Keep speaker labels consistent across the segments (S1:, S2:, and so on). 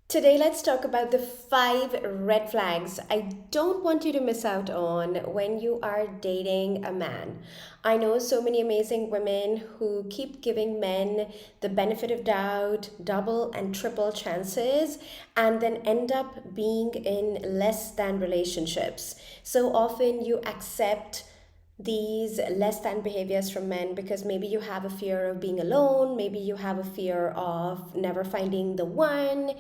S1: Today, let's talk about the 5 red flags I don't want you to miss out on when you are dating a man. I know so many amazing women who keep giving men the benefit of doubt, double and triple chances, and then end up being in less than relationships. So often you accept these less than behaviors from men because maybe you have a fear of being alone, maybe you have a fear of never finding the one.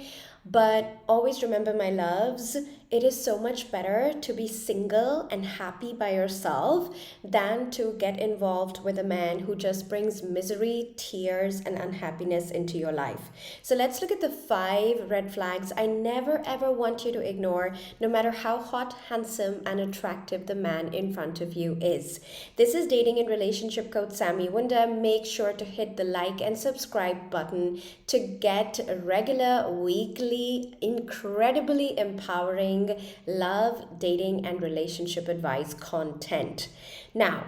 S1: But always remember, my loves, it is so much better to be single and happy by yourself than to get involved with a man who just brings misery, tears, and unhappiness into your life. So let's look at the 5 red flags I never ever want you to ignore, no matter how hot, handsome, and attractive the man in front of you is. This is Dating and Relationship Coach Sami Wunder. Make sure to hit the like and subscribe button to get regular, weekly, incredibly empowering love, dating, and relationship advice content. Now,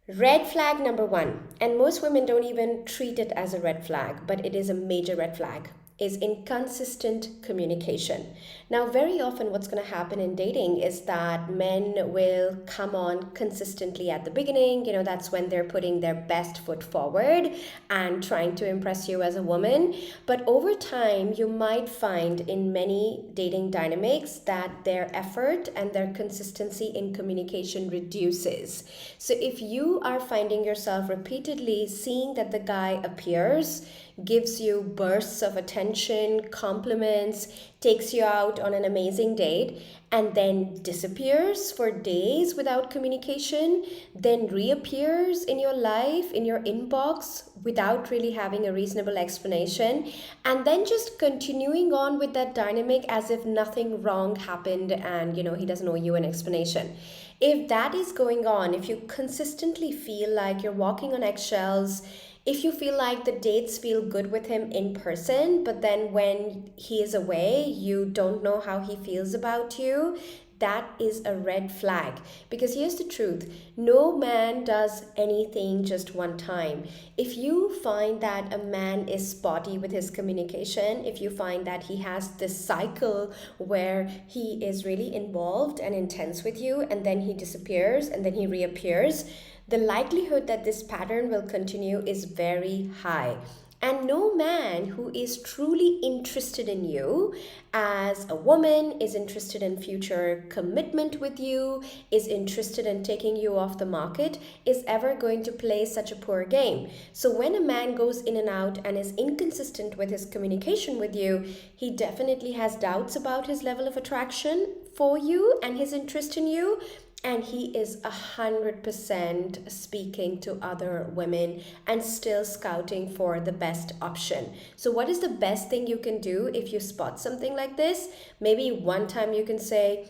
S1: red flag number one, and most women don't even treat it as a red flag, but it is a major red flag, is inconsistent communication. Now, very often, what's going to happen in dating is that men will come on consistently at the beginning. That's when they're putting their best foot forward and trying to impress you as a woman. But over time, you might find in many dating dynamics that their effort and their consistency in communication reduces. So if you are finding yourself repeatedly seeing that the guy appears, gives you bursts of attention, compliments, takes you out on an amazing date, and then disappears for days without communication, then reappears in your life, in your inbox, without really having a reasonable explanation, and then just continuing on with that dynamic as if nothing wrong happened and he doesn't owe you an explanation. If that is going on, if you consistently feel like you're walking on eggshells, if you feel like the dates feel good with him in person, but then when he is away, you don't know how he feels about you, that is a red flag. Because here's the truth, no man does anything just one time. If you find that a man is spotty with his communication, if you find that he has this cycle where he is really involved and intense with you, and then he disappears and then he reappears, the likelihood that this pattern will continue is very high. And no man who is truly interested in you as a woman, is interested in future commitment with you, is interested in taking you off the market, is ever going to play such a poor game. So when a man goes in and out and is inconsistent with his communication with you, he definitely has doubts about his level of attraction for you and his interest in you, and he is 100% speaking to other women and still scouting for the best option. So what is the best thing you can do if you spot something like this? Maybe one time you can say,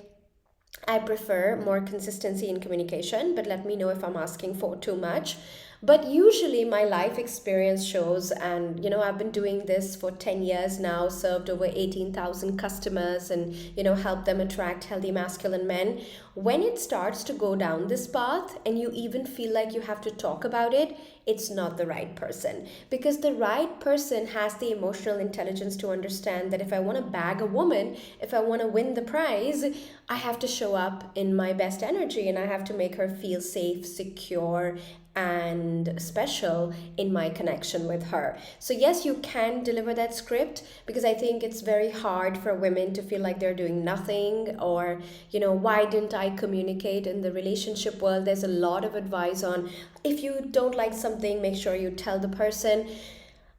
S1: I prefer more consistency in communication, but let me know if I'm asking for too much. But usually my life experience shows, and I've been doing this for 10 years now, served over 18,000 customers, and helped them attract healthy masculine men. When it starts to go down this path and you even feel like you have to talk about it, it's not the right person. Because the right person has the emotional intelligence to understand that if I want to bag a woman, if I want to win the prize, I have to show up in my best energy and I have to make her feel safe, secure, and special in my connection with her. So yes, you can deliver that script, because I think it's very hard for women to feel like they're doing nothing, or why didn't I communicate? In the relationship world, there's a lot of advice on, if you don't like something, make sure you tell the person.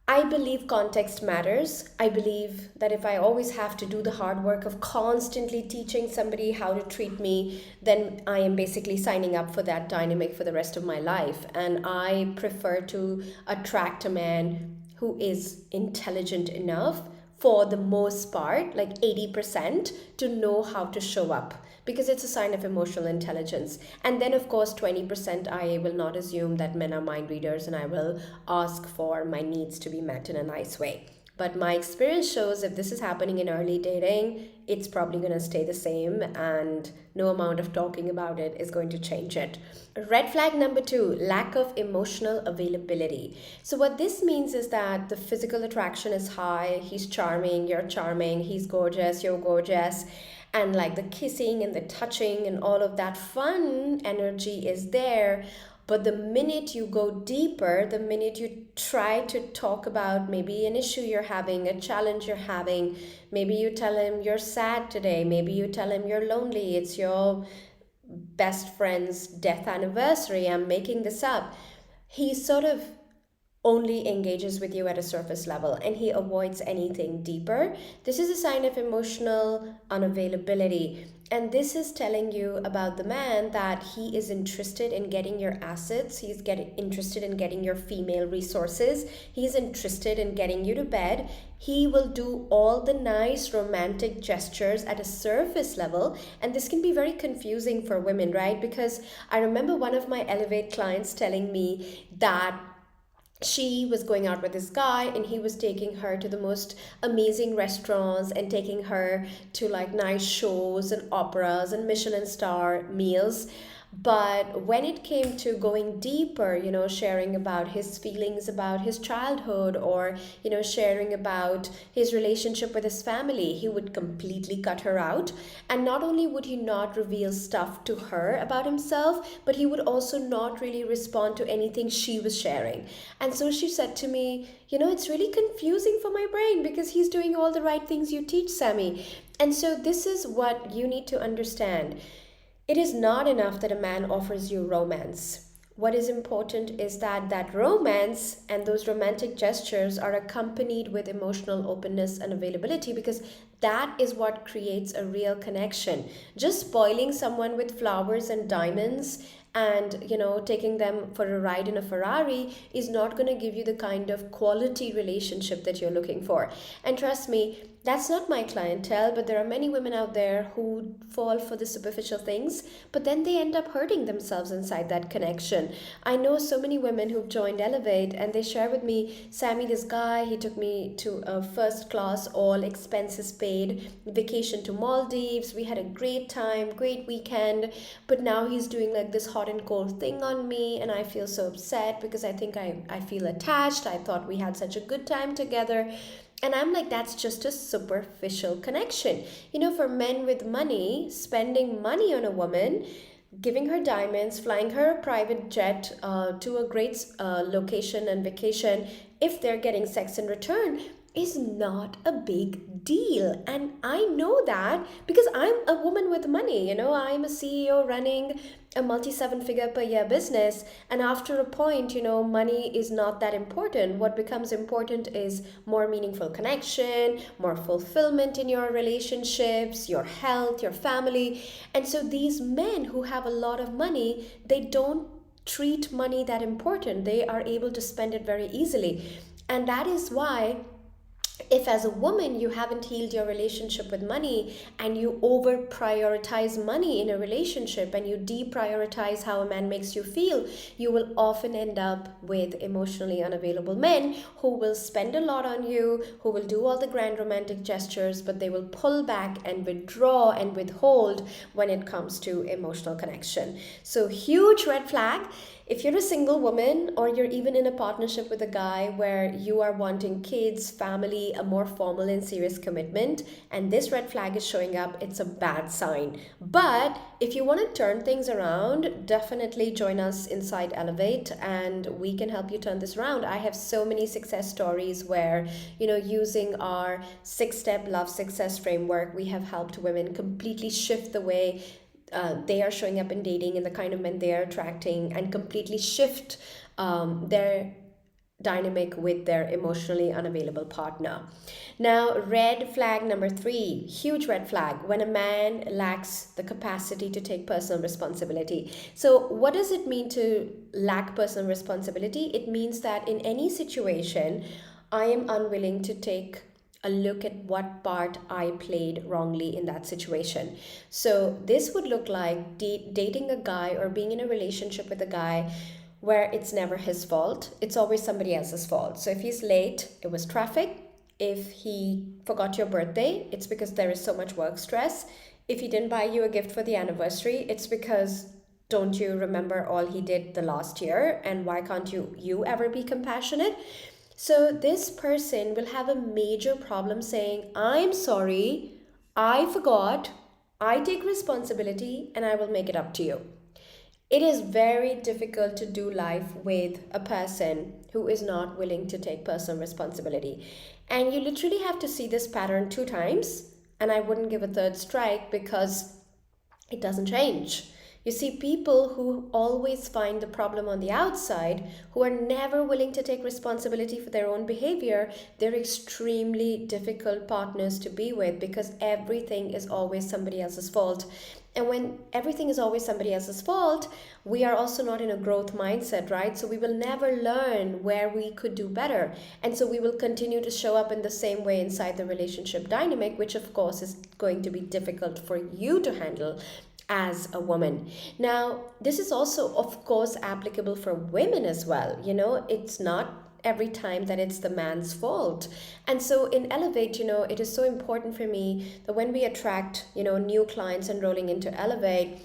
S1: I believe context matters. I believe that if I always have to do the hard work of constantly teaching somebody how to treat me, then I am basically signing up for that dynamic for the rest of my life. And I prefer to attract a man who is intelligent enough, for the most part, like 80%, to know how to show up, because it's a sign of emotional intelligence. And then, of course, 20%, I will not assume that men are mind readers, and I will ask for my needs to be met in a nice way. But my experience shows if this is happening in early dating, it's probably going to stay the same, and no amount of talking about it is going to change it. Red flag number two, lack of emotional availability. So, what this means is that the physical attraction is high, he's charming, you're charming, he's gorgeous, you're gorgeous, and like the kissing and the touching and all of that fun energy is there. But the minute you go deeper, the minute you try to talk about maybe an issue you're having, a challenge you're having, maybe you tell him you're sad today, maybe you tell him you're lonely, it's your best friend's death anniversary, I'm making this up. He sort of only engages with you at a surface level and he avoids anything deeper. This is a sign of emotional unavailability. And this is telling you about the man that he is interested in getting your assets, he's getting interested in getting your female resources, he's interested in getting you to bed. He will do all the nice romantic gestures at a surface level, and this can be very confusing for women, right? Because I remember one of my Elevate clients telling me that she was going out with this guy and he was taking her to the most amazing restaurants and taking her to like nice shows and operas and Michelin star meals. But when it came to going deeper, sharing about his feelings about his childhood, or sharing about his relationship with his family, he would completely cut her out. And not only would he not reveal stuff to her about himself, but he would also not really respond to anything she was sharing. And so she said to me, it's really confusing for my brain because he's doing all the right things you teach, Sami. And so this is what you need to understand. It is not enough that a man offers you romance. What is important is that that romance and those romantic gestures are accompanied with emotional openness and availability, because that is what creates a real connection. Just spoiling someone with flowers and diamonds and taking them for a ride in a Ferrari is not going to give you the kind of quality relationship that you're looking for. And trust me, that's not my clientele, but there are many women out there who fall for the superficial things, but then they end up hurting themselves inside that connection. I know so many women who've joined Elevate and they share with me, Sami, this guy, he took me to a first class, all expenses paid vacation to Maldives. We had a great time, great weekend, but now he's doing like this hot and cold thing on me, and I feel so upset because I think I feel attached. I thought we had such a good time together. And I'm like, that's just a superficial connection. For men with money, spending money on a woman, giving her diamonds, flying her a private jet to a great location and vacation, if they're getting sex in return, is not a big deal. And I know that because I'm a woman with money. I'm a CEO running a multi seven figure per year business. And after a point, money is not that important. What becomes important is more meaningful connection, more fulfillment in your relationships, your health, your family. And so these men who have a lot of money, they don't treat money that important. They are able to spend it very easily. And that is why, if as a woman you haven't healed your relationship with money and you over prioritize money in a relationship and you deprioritize how a man makes you feel, you will often end up with emotionally unavailable men who will spend a lot on you, who will do all the grand romantic gestures, but they will pull back and withdraw and withhold when it comes to emotional connection. So, huge red flag. If you're a single woman or you're even in a partnership with a guy where you are wanting kids, family, a more formal and serious commitment, and this red flag is showing up, it's a bad sign. But if you want to turn things around, definitely join us inside Elevate and we can help you turn this around. I have so many success stories where, using our 6-step love success framework, we have helped women completely shift the way they are showing up in dating and the kind of men they are attracting, and completely shift their dynamic with their emotionally unavailable partner. Now, red flag number 3, huge red flag, when a man lacks the capacity to take personal responsibility. So, what does it mean to lack personal responsibility? It means that in any situation, I am unwilling to take a look at what part I played wrongly in that situation. So this would look like dating a guy or being in a relationship with a guy where it's never his fault. It's always somebody else's fault. So if he's late, it was traffic. If he forgot your birthday, it's because there is so much work stress. If he didn't buy you a gift for the anniversary, it's because don't you remember all he did the last year, and why can't you ever be compassionate? So this person will have a major problem saying, I'm sorry, I forgot, I take responsibility, and I will make it up to you. It is very difficult to do life with a person who is not willing to take personal responsibility. And you literally have to see this pattern two times, and I wouldn't give a third strike because it doesn't change. You see, people who always find the problem on the outside, who are never willing to take responsibility for their own behavior, they're extremely difficult partners to be with because everything is always somebody else's fault. And when everything is always somebody else's fault, we are also not in a growth mindset, right? So we will never learn where we could do better. And so we will continue to show up in the same way inside the relationship dynamic, which of course is going to be difficult for you to handle as a woman. Now, this is also, of course, applicable for women as well. It's not every time that it's the man's fault. And so in Elevate, it is so important for me that when we attract, new clients enrolling into Elevate,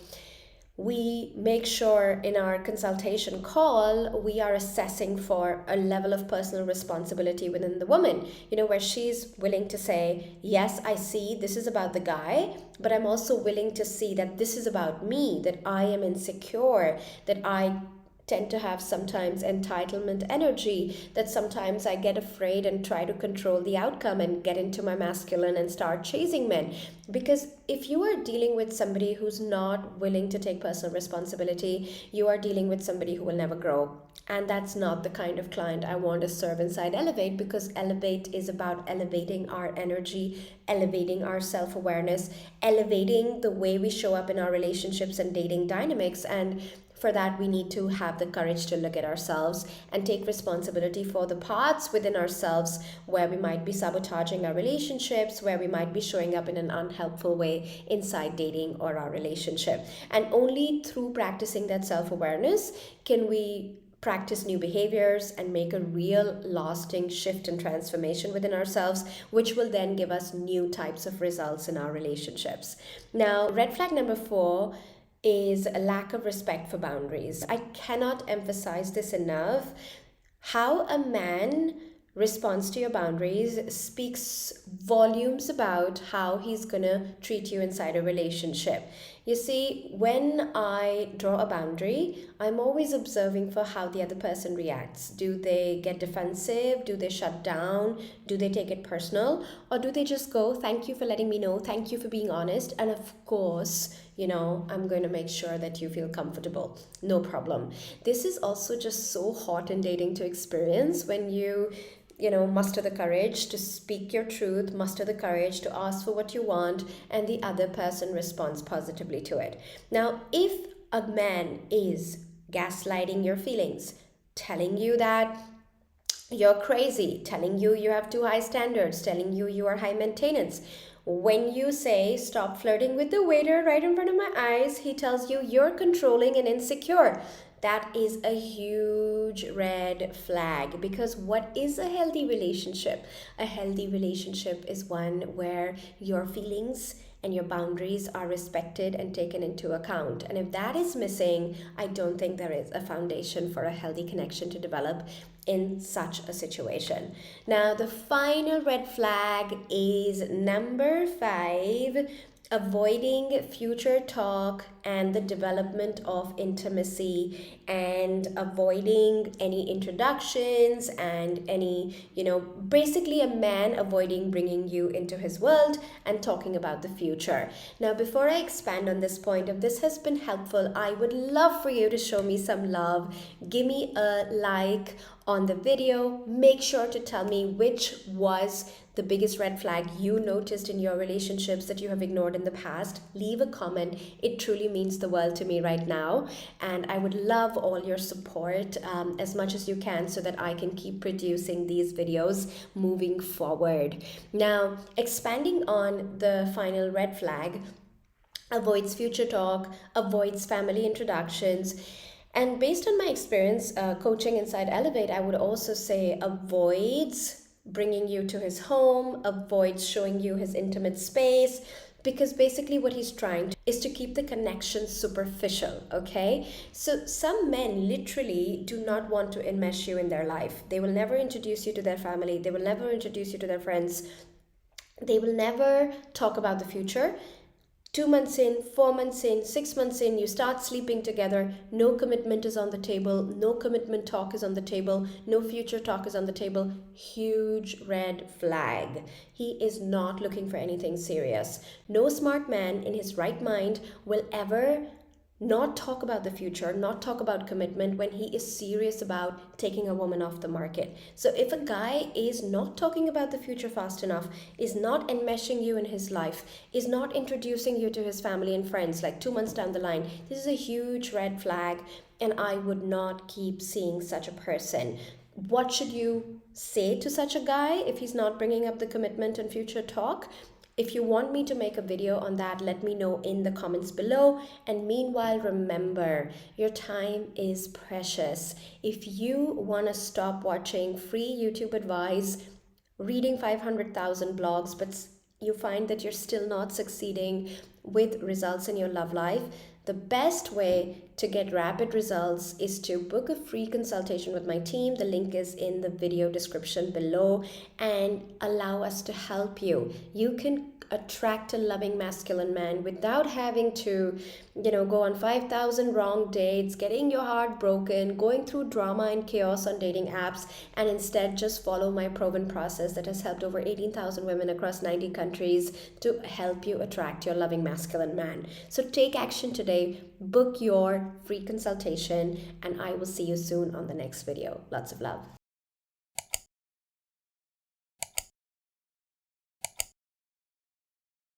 S1: we make sure in our consultation call we are assessing for a level of personal responsibility within the woman, where she's willing to say, yes, I see this is about the guy, but I'm also willing to see that this is about me, that I am insecure, that I tend to have sometimes entitlement energy, that sometimes I get afraid and try to control the outcome and get into my masculine and start chasing men. Because if you are dealing with somebody who's not willing to take personal responsibility, you are dealing with somebody who will never grow. And that's not the kind of client I want to serve inside Elevate, because Elevate is about elevating our energy, elevating our self awareness, elevating the way we show up in our relationships and dating dynamics. And for that, we need to have the courage to look at ourselves and take responsibility for the parts within ourselves where we might be sabotaging our relationships, where we might be showing up in an unhelpful way inside dating or our relationship. And only through practicing that self-awareness can we practice new behaviors and make a real lasting shift and transformation within ourselves, which will then give us new types of results in our relationships. Now, red flag number 4 is a lack of respect for boundaries. I cannot emphasize this enough. How a man responds to your boundaries speaks volumes about how he's gonna treat you inside a relationship. You see, when I draw a boundary, I'm always observing for how the other person reacts. Do they get defensive? Do they shut down? Do they take it personal? Or do they just go, thank you for letting me know, thank you for being honest, and of course, I'm going to make sure that you feel comfortable. No problem. This is also just so hot in dating to experience when you muster the courage to speak your truth, muster the courage to ask for what you want, and the other person responds positively to it. Now, if a man is gaslighting your feelings, telling you that you're crazy, telling you you have too high standards, telling you you are high maintenance, when you say, stop flirting with the waiter right in front of my eyes, he tells you you're controlling and insecure. That is a huge red flag, because what is a healthy relationship? A healthy relationship is one where your feelings and your boundaries are respected and taken into account. And if that is missing, I don't think there is a foundation for a healthy connection to develop in such a situation. Now, the final red flag is number 5, avoiding future talk and the development of intimacy, and avoiding any introductions and any, basically a man avoiding bringing you into his world and talking about the future. Now, before I expand on this point, if this has been helpful, I would love for you to show me some love. Give me a like on the video. Make sure to tell me which was the biggest red flag you noticed in your relationships that you have ignored in the past. Leave a comment. It truly means the world to me right now, and I would love all your support as much as you can so that I can keep producing these videos moving forward. Now, expanding on the final red flag, avoids future talk, avoids family introductions. And based on my experience coaching inside Elevate, I would also say avoids bringing you to his home, avoids showing you his intimate space, because basically what he's trying to is to keep the connection superficial, okay? So some men literally do not want to enmesh you in their life. They will never introduce you to their family, they will never introduce you to their friends, they will never talk about the future. 2 months in, 4 months in, 6 months in, you start sleeping together. No commitment is on the table. No commitment talk is on the table. No future talk is on the table. Huge red flag. He is not looking for anything serious. No smart man in his right mind will ever not talk about the future, not talk about commitment when he is serious about taking a woman off the market. So if a guy is not talking about the future fast enough, is not enmeshing you in his life, is not introducing you to his family and friends like 2 months down the line, this is a huge red flag, and I would not keep seeing such a person. What should you say to such a guy if he's not bringing up the commitment and future talk? If you want me to make a video on that, let me know in the comments below. And meanwhile, remember, your time is precious. If you want to stop watching free YouTube advice, reading 500,000 blogs, but you find that you're still not succeeding with results in your love life, the best way to get rapid results is to book a free consultation with my team. The link is in the video description below, and allow us to help you. You can attract a loving masculine man without having to, go on 5,000 wrong dates, getting your heart broken, going through drama and chaos on dating apps, and instead just follow my proven process that has helped over 18,000 women across 90 countries to help you attract your loving masculine man. So take action today, book your free consultation, and I will see you soon on the next video. Lots of love.